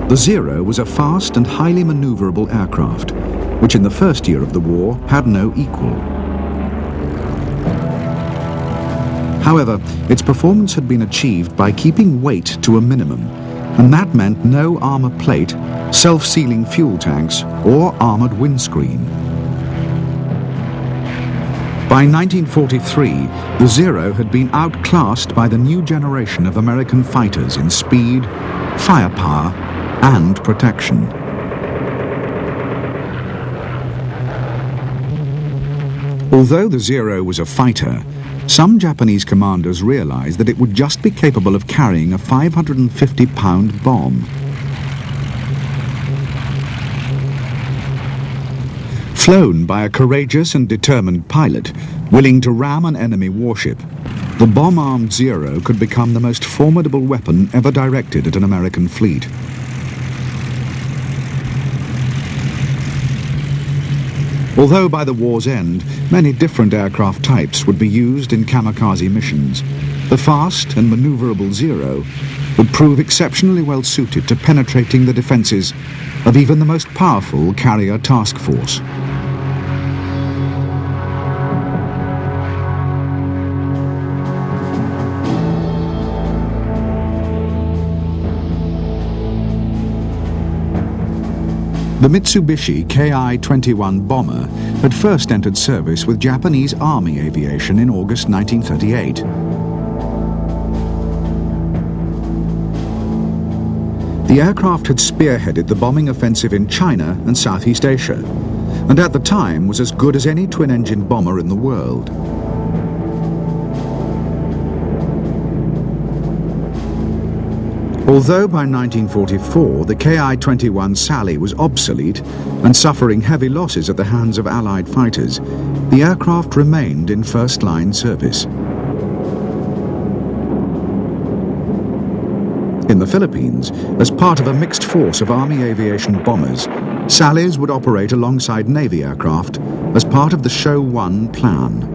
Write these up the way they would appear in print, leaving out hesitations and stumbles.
The Zero was a fast and highly maneuverable aircraft, which in the first year of the war had no equal. However, its performance had been achieved by keeping weight to a minimum, and that meant no armor plate, self-sealing fuel tanks, or armored windscreen. By 1943, the Zero had been outclassed by the new generation of American fighters in speed, firepower, and protection. Although the Zero was a fighter, some Japanese commanders realized that it would just be capable of carrying a 550-pound bomb. Flown by a courageous and determined pilot, willing to ram an enemy warship, the bomb-armed Zero could become the most formidable weapon ever directed at an American fleet. Although by the war's end, many different aircraft types would be used in kamikaze missions, the fast and maneuverable Zero would prove exceptionally well suited to penetrating the defenses of even the most powerful carrier task force. The Mitsubishi Ki-21 bomber had first entered service with Japanese Army aviation in August 1938. The aircraft had spearheaded the bombing offensive in China and Southeast Asia, and at the time was as good as any twin-engine bomber in the world. Although by 1944 the Ki-21 Sally was obsolete and suffering heavy losses at the hands of Allied fighters, the aircraft remained in first-line service. In the Philippines, as part of a mixed force of Army aviation bombers, Sallies would operate alongside Navy aircraft as part of the Show 1 plan.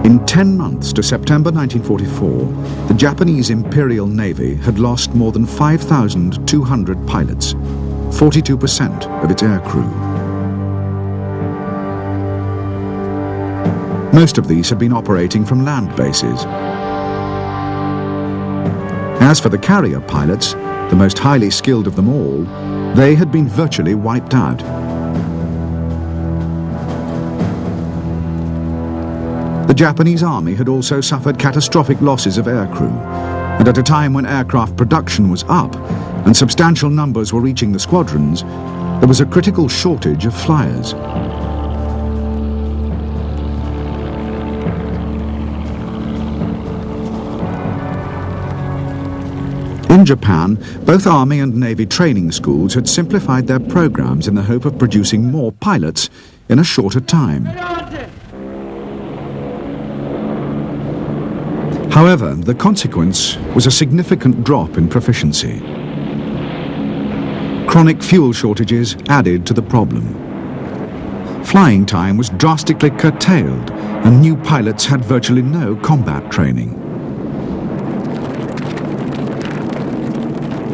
In 10 months to September 1944, the Japanese Imperial Navy had lost more than 5,200 pilots, 42% of its aircrew. Most of these had been operating from land bases. As for the carrier pilots, the most highly skilled of them all, they had been virtually wiped out. The Japanese Army had also suffered catastrophic losses of aircrew, and at a time when aircraft production was up and substantial numbers were reaching the squadrons, there was a critical shortage of flyers. In Japan, both Army and Navy training schools had simplified their programs in the hope of producing more pilots in a shorter time. However, the consequence was a significant drop in proficiency. Chronic fuel shortages added to the problem. Flying time was drastically curtailed, and new pilots had virtually no combat training.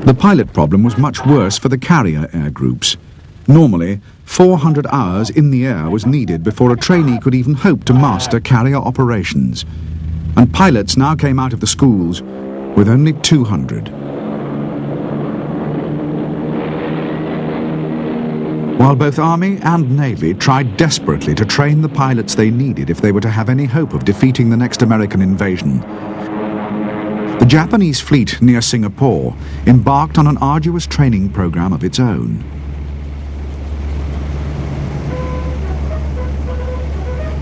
The pilot problem was much worse for the carrier air groups. Normally, 400 hours in the air was needed before a trainee could even hope to master carrier operations. And pilots now came out of the schools with only 200. While both Army and Navy tried desperately to train the pilots they needed if they were to have any hope of defeating the next American invasion, the Japanese fleet near Singapore embarked on an arduous training program of its own.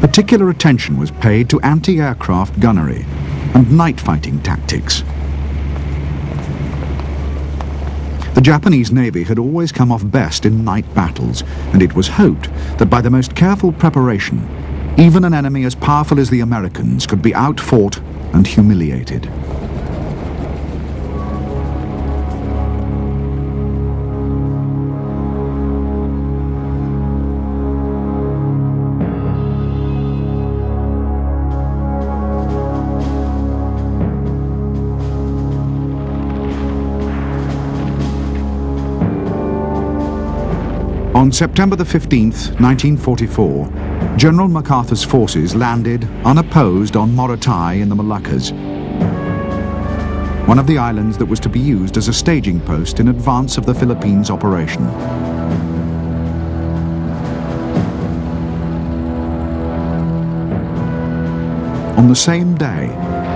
Particular attention was paid to anti-aircraft gunnery and night fighting tactics. The Japanese Navy had always come off best in night battles, and it was hoped that by the most careful preparation, even an enemy as powerful as the Americans could be outfought and humiliated. On September the 15th, 1944, General MacArthur's forces landed unopposed on Morotai in the Moluccas, one of the islands that was to be used as a staging post in advance of the Philippines operation. On the same day,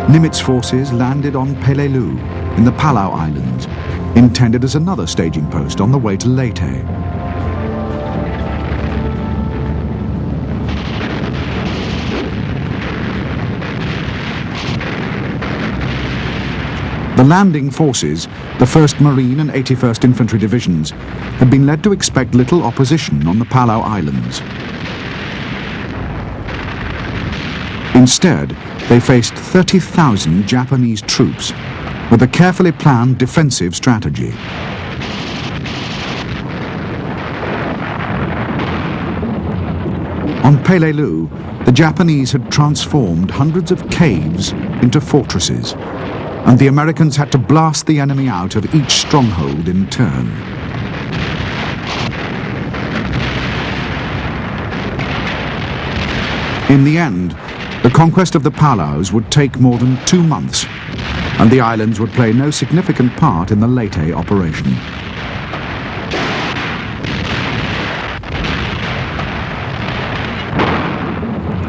Nimitz forces landed on Peleliu in the Palau Islands, intended as another staging post on the way to Leyte. The landing forces, the 1st Marine and 81st Infantry Divisions, had been led to expect little opposition on the Palau Islands. Instead, they faced 30,000 Japanese troops with a carefully planned defensive strategy. On Peleliu, the Japanese had transformed hundreds of caves into fortresses, and the Americans had to blast the enemy out of each stronghold in turn. In the end, the conquest of the Palaus would take more than 2 months, and the islands would play no significant part in the Leyte operation.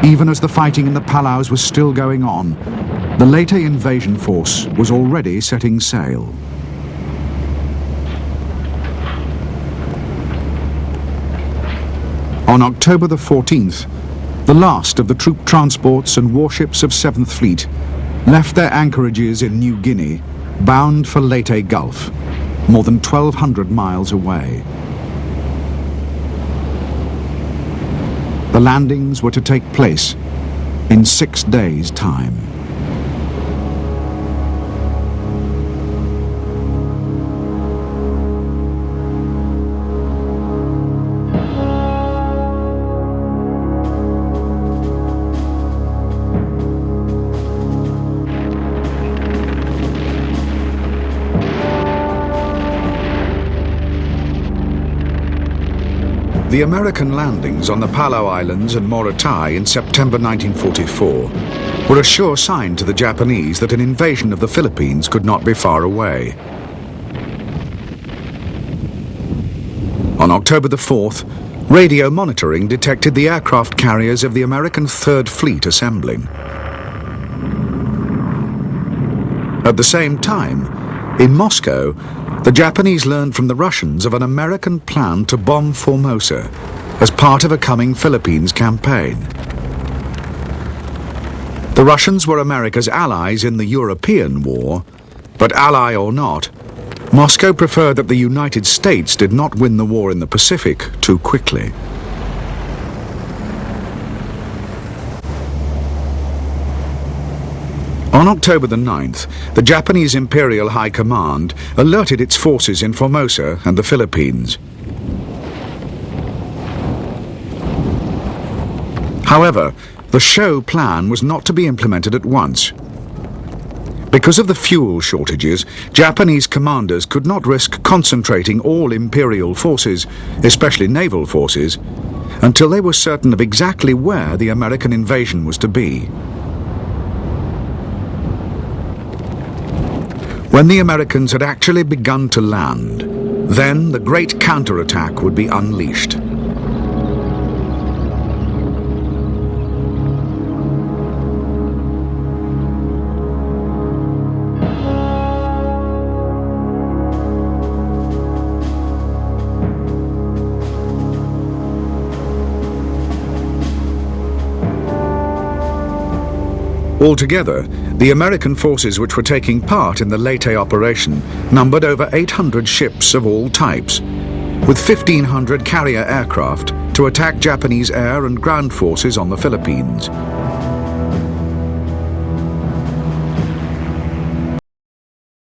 Even as the fighting in the Palaus was still going on, the Leyte invasion force was already setting sail. On October the 14th, the last of the troop transports and warships of 7th Fleet left their anchorages in New Guinea, bound for Leyte Gulf, more than 1,200 miles away. The landings were to take place in 6 days' time. The American landings on the Palau Islands and Morotai in September 1944 were a sure sign to the Japanese that an invasion of the Philippines could not be far away. On October the 4th, radio monitoring detected the aircraft carriers of the American 3rd Fleet assembling. At the same time, in Moscow, the Japanese learned from the Russians of an American plan to bomb Formosa as part of a coming Philippines campaign. The Russians were America's allies in the European war, but ally or not, Moscow preferred that the United States did not win the war in the Pacific too quickly. On October the 9th, the Japanese Imperial High Command alerted its forces in Formosa and the Philippines. However, the show plan was not to be implemented at once. Because of the fuel shortages, Japanese commanders could not risk concentrating all Imperial forces, especially naval forces, until they were certain of exactly where the American invasion was to be. When the Americans had actually begun to land, then the great counterattack would be unleashed. Altogether, the American forces which were taking part in the Leyte operation numbered over 800 ships of all types, with 1,500 carrier aircraft to attack Japanese air and ground forces on the Philippines.